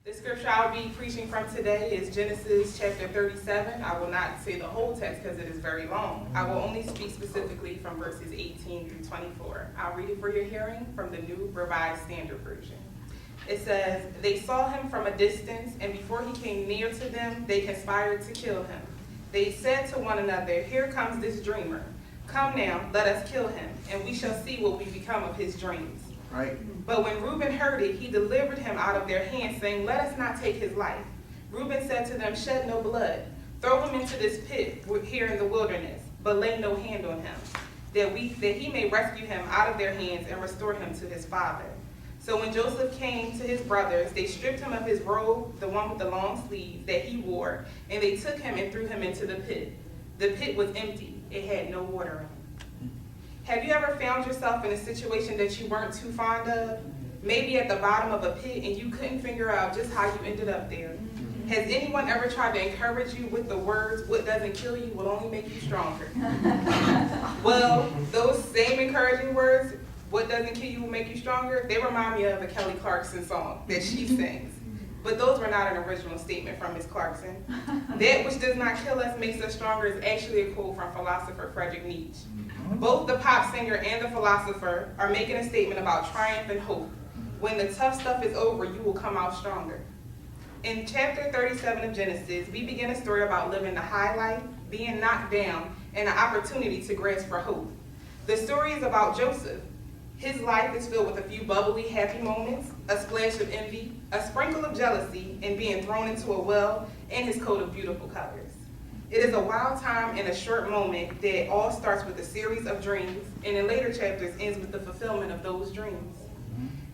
The scripture I'll be preaching from today is Genesis chapter 37. I will not say the whole text because it is very long. I will only speak specifically from verses 18 through 24. I'll read it for your hearing from the New Revised Standard Version. It says, "They saw him from a distance, and before he came near to them, they conspired to kill him. They said to one another, 'Here comes this dreamer. Come now, let us kill him, and we shall see what we become of his dreams.' Right. But when Reuben heard it, he delivered him out of their hands, saying, 'Let us not take his life.' Reuben said to them, 'Shed no blood. Throw him into this pit here in the wilderness, but lay no hand on him, that he may rescue him out of their hands and restore him to his father.' So when Joseph came to his brothers, they stripped him of his robe, the one with the long sleeves that he wore, and they took him and threw him into the pit. The pit was empty. It had no water in it." Have you ever found yourself in a situation that you weren't too fond of? Maybe at the bottom of a pit and you couldn't figure out just how you ended up there. Has anyone ever tried to encourage you with the words, "What doesn't kill you will only make you stronger"? Well, those same encouraging words, "What doesn't kill you will make you stronger," they remind me of a Kelly Clarkson song that she sings. But those were not an original statement from Ms. Clarkson. "That which does not kill us makes us stronger" is actually a quote from philosopher Friedrich Nietzsche. Both the pop singer and the philosopher are making a statement about triumph and hope. When the tough stuff is over, you will come out stronger. In chapter 37 of Genesis, we begin a story about living the high life, being knocked down, and an opportunity to grasp for hope. The story is about Joseph. His life is filled with a few bubbly, happy moments, a splash of envy, a sprinkle of jealousy, and being thrown into a well, and his coat of beautiful colors. It is a wild time and a short moment that all starts with a series of dreams, and in later chapters ends with the fulfillment of those dreams.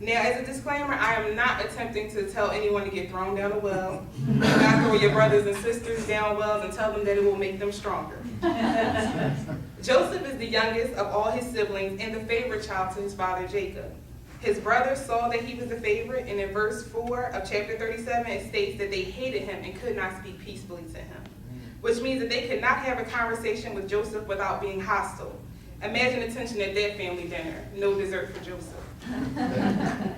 Now, as a disclaimer, I am not attempting to tell anyone to get thrown down a well. Do not throw your brothers and sisters down wells and tell them that it will make them stronger. Joseph is the youngest of all his siblings and the favorite child to his father Jacob. His brothers saw that he was the favorite, and in verse 4 of chapter 37, it states that they hated him and could not speak peacefully to him, which means that they could not have a conversation with Joseph without being hostile. Imagine the tension at that family dinner. No dessert for Joseph.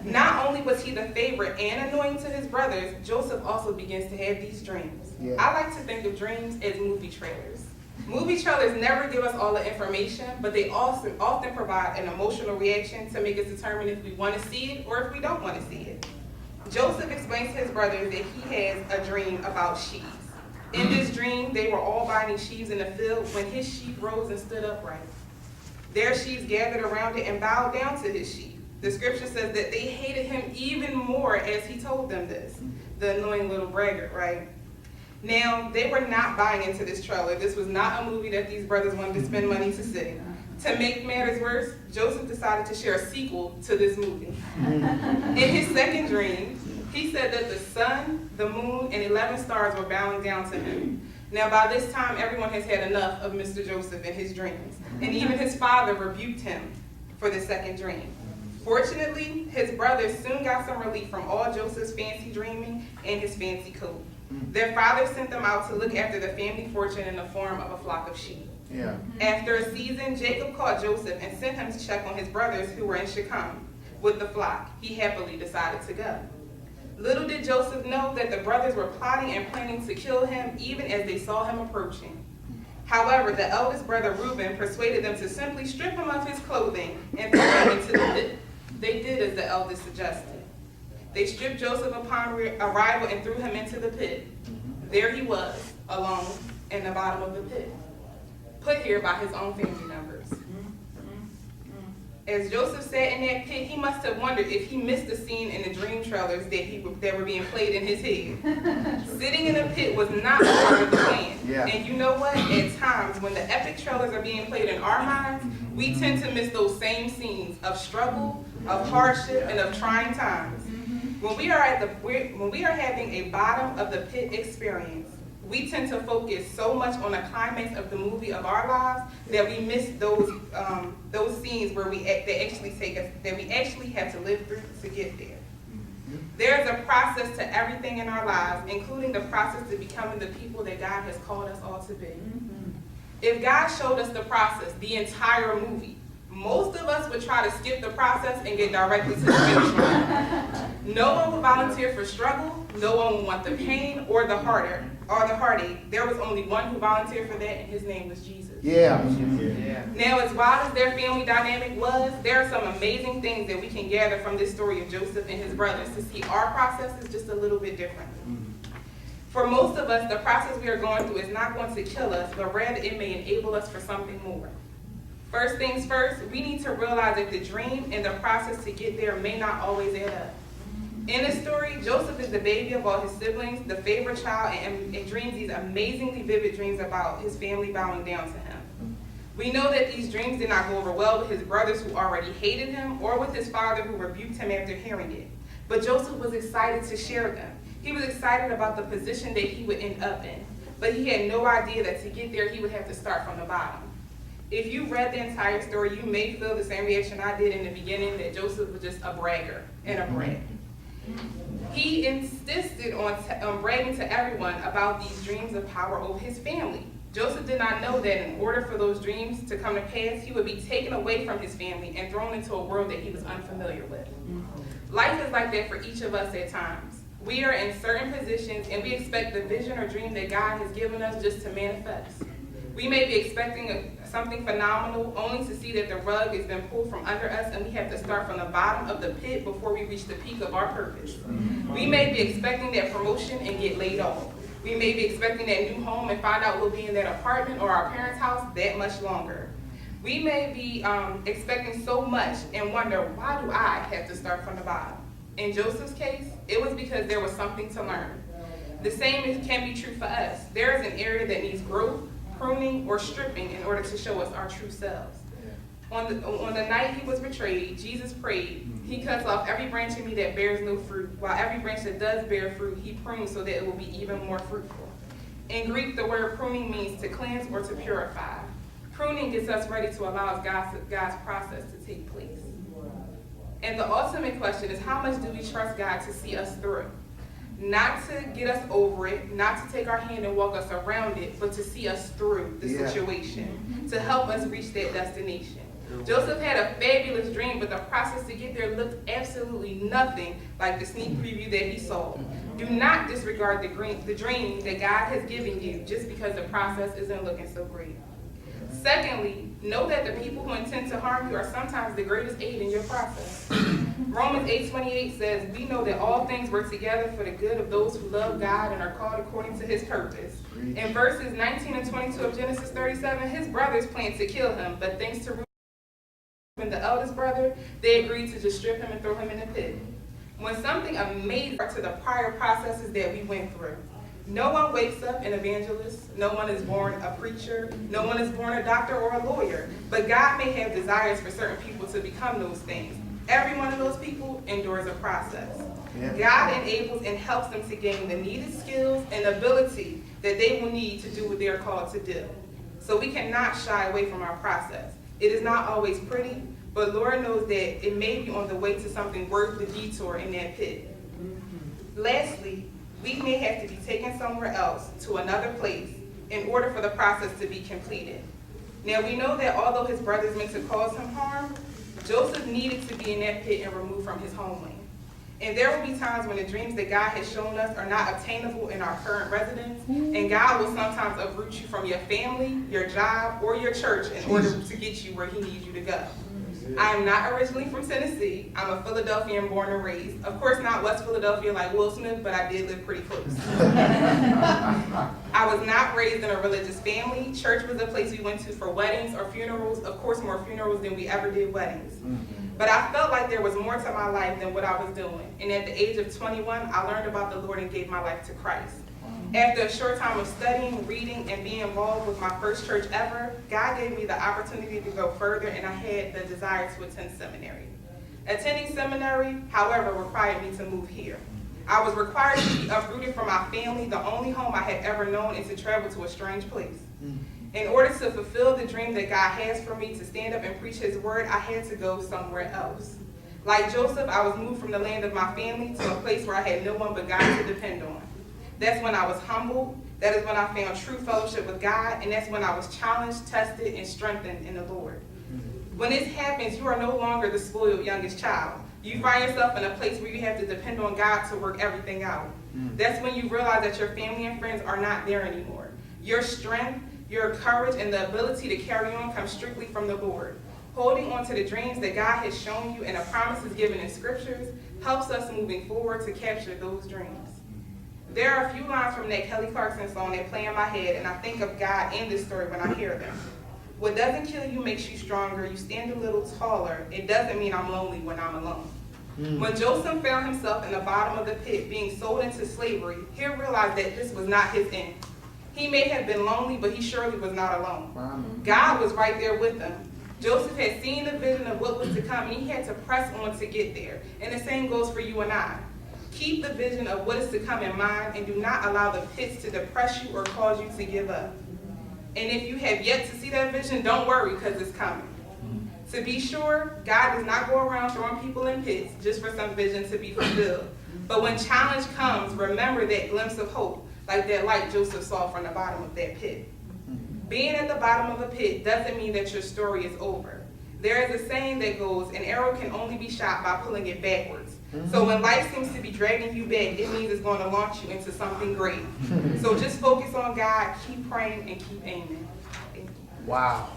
Not only was he the favorite and annoying to his brothers, Joseph also begins to have these dreams. Yeah. I like to think of dreams as movie trailers. Movie trailers never give us all the information, but they also often provide an emotional reaction to make us determine if we want to see it or if we don't want to see it. Joseph explains to his brothers that he has a dream about sheaves. In this dream, they were all binding sheaves in the field when his sheaf rose and stood upright. Their sheaves gathered around it and bowed down to his sheaf. The scripture says that they hated him even more as he told them this. The annoying little braggart, right? Now, they were not buying into this trailer. This was not a movie that these brothers wanted to spend money to see. To make matters worse, Joseph decided to share a sequel to this movie. In his second dream, he said that the sun, the moon, and 11 stars were bowing down to him. Now, by this time, everyone has had enough of Mr. Joseph and his dreams, and even his father rebuked him for the second dream. Fortunately, his brothers soon got some relief from all Joseph's fancy dreaming and his fancy coat. Their father sent them out to look after the family fortune in the form of a flock of sheep. Yeah. After a season, Jacob called Joseph and sent him to check on his brothers who were in Shechem with the flock. He happily decided to go. Little did Joseph know that the brothers were plotting and planning to kill him even as they saw him approaching. However, the eldest brother Reuben persuaded them to simply strip him of his clothing and throw him into the pit. They did as the eldest suggested. They stripped Joseph upon arrival and threw him into the pit. There he was, alone, in the bottom of the pit, put here by his own family members. As Joseph sat in that pit, he must have wondered if he missed the scene in the dream trailers that were being played in his head. Sitting in a pit was not part of the plan. Yeah. And you know what? At times, when the epic trailers are being played in our minds, we tend to miss those same scenes of struggle, of hardship, and of trying times. When we are having a bottom of the pit experience, we tend to focus so much on the climax of the movie of our lives that we miss those scenes where we actually have to live through to get there. There's a process to everything in our lives, including the process to becoming the people that God has called us all to be. If God showed us the process, the entire movie, Most of us would try to skip the process and get directly to the finish line. No one would volunteer for struggle. No one would want the pain or the heartache. There was only one who volunteered for that, and his name was Jesus. Yeah. Now, as wild as their family dynamic was, there are some amazing things that we can gather from this story of Joseph and his brothers to see our process is just a little bit different. For most of us, the process we are going through is not going to kill us, but rather it may enable us for something more. First things first, we need to realize that the dream and the process to get there may not always add up. In the story, Joseph is the baby of all his siblings, the favorite child, and dreams these amazingly vivid dreams about his family bowing down to him. We know that these dreams did not go over well with his brothers who already hated him, or with his father who rebuked him after hearing it. But Joseph was excited to share them. He was excited about the position that he would end up in, but he had no idea that to get there he would have to start from the bottom. If you read the entire story, you may feel the same reaction I did in the beginning, that Joseph was just a bragger and a brat. He insisted on bragging to everyone about these dreams of power over his family. Joseph did not know that in order for those dreams to come to pass, he would be taken away from his family and thrown into a world that he was unfamiliar with. Life is like that for each of us at times. We are in certain positions and we expect the vision or dream that God has given us just to manifest. We may be expecting something phenomenal only to see that the rug has been pulled from under us and we have to start from the bottom of the pit before we reach the peak of our purpose. We may be expecting that promotion and get laid off. We may be expecting that new home and find out we'll be in that apartment or our parents' house that much longer. We may be expecting so much and wonder, why do I have to start from the bottom? In Joseph's case, it was because there was something to learn. The same can be true for us. There is an area that needs growth, pruning, or stripping in order to show us our true selves. On the night he was betrayed, Jesus prayed, he cuts off every branch in me that bears no fruit, while every branch that does bear fruit, he prunes so that it will be even more fruitful. In Greek, the word pruning means to cleanse or to purify. Pruning gets us ready to allow God's process to take place. And the ultimate question is, how much do we trust God to see us through? Not to get us over it, not to take our hand and walk us around it, but to see us through the situation, to help us reach that destination. Joseph had a fabulous dream, but the process to get there looked absolutely nothing like the sneak preview that he saw. Do not disregard the dream that God has given you just because the process isn't looking so great. Secondly, know that the people who intend to harm you are sometimes the greatest aid in your process. Romans 8:28 says, we know that all things work together for the good of those who love God and are called according to his purpose. In verses 19 and 22 of Genesis 37, his brothers planned to kill him, but thanks to Reuben, the eldest brother, they agreed to just strip him and throw him in the pit. When something amazing to the prior processes that we went through. No one wakes up an evangelist. No one is born a preacher. No one is born a doctor or a lawyer. But God may have desires for certain people to become those things. Every one of those people endures a process. God enables and helps them to gain the needed skills and ability that they will need to do what they are called to do. So we cannot shy away from our process. It is not always pretty, but Lord knows that it may be on the way to something worth the detour in that pit. Lastly, we may have to be taken somewhere else to another place in order for the process to be completed. Now we know that although his brothers meant to cause him harm, Joseph needed to be in that pit and removed from his homeland. And there will be times when the dreams that God has shown us are not obtainable in our current residence, and God will sometimes uproot you from your family, your job, or your church in order to get you where he needs you to go. I am not originally from Tennessee. I'm a Philadelphian born and raised. Of course not West Philadelphia like Will Smith, but I did live pretty close. I was not raised in a religious family. Church was a place we went to for weddings or funerals. Of course, more funerals than we ever did weddings. But I felt like there was more to my life than what I was doing. And at the age of 21, I learned about the Lord and gave my life to Christ. After a short time of studying, reading, and being involved with my first church ever, God gave me the opportunity to go further, and I had the desire to attend seminary. Attending seminary, however, required me to move here. I was required to be uprooted from my family, the only home I had ever known, and to travel to a strange place. In order to fulfill the dream that God has for me to stand up and preach his word, I had to go somewhere else. Like Joseph, I was moved from the land of my family to a place where I had no one but God to depend on. That's when I was humbled. That is when I found true fellowship with God, and that's when I was challenged, tested, and strengthened in the Lord. When this happens, you are no longer the spoiled youngest child. You find yourself in a place where you have to depend on God to work everything out. That's when you realize that your family and friends are not there anymore. Your strength, your courage, and the ability to carry on comes strictly from the Lord. Holding on to the dreams that God has shown you and the promises given in scriptures helps us moving forward to capture those dreams. There are a few lines from that Kelly Clarkson song that play in my head, and I think of God and this story when I hear them. What doesn't kill you makes you stronger. You stand a little taller. It doesn't mean I'm lonely when I'm alone. When Joseph found himself in the bottom of the pit being sold into slavery, he realized that this was not his end. He may have been lonely, but he surely was not alone. God was right there with him. Joseph had seen the vision of what was to come, and he had to press on to get there. And the same goes for you and I. Keep the vision of what is to come in mind, and do not allow the pits to depress you or cause you to give up. And if you have yet to see that vision, don't worry, because it's coming. To be sure, God does not go around throwing people in pits just for some vision to be fulfilled. But when challenge comes, remember that glimpse of hope, like that light Joseph saw from the bottom of that pit. Being at the bottom of a pit doesn't mean that your story is over. There is a saying that goes, an arrow can only be shot by pulling it backwards. So when life seems to be dragging you back, it means it's going to launch you into something great. So just focus on God, keep praying, and keep aiming. Thank you. Wow.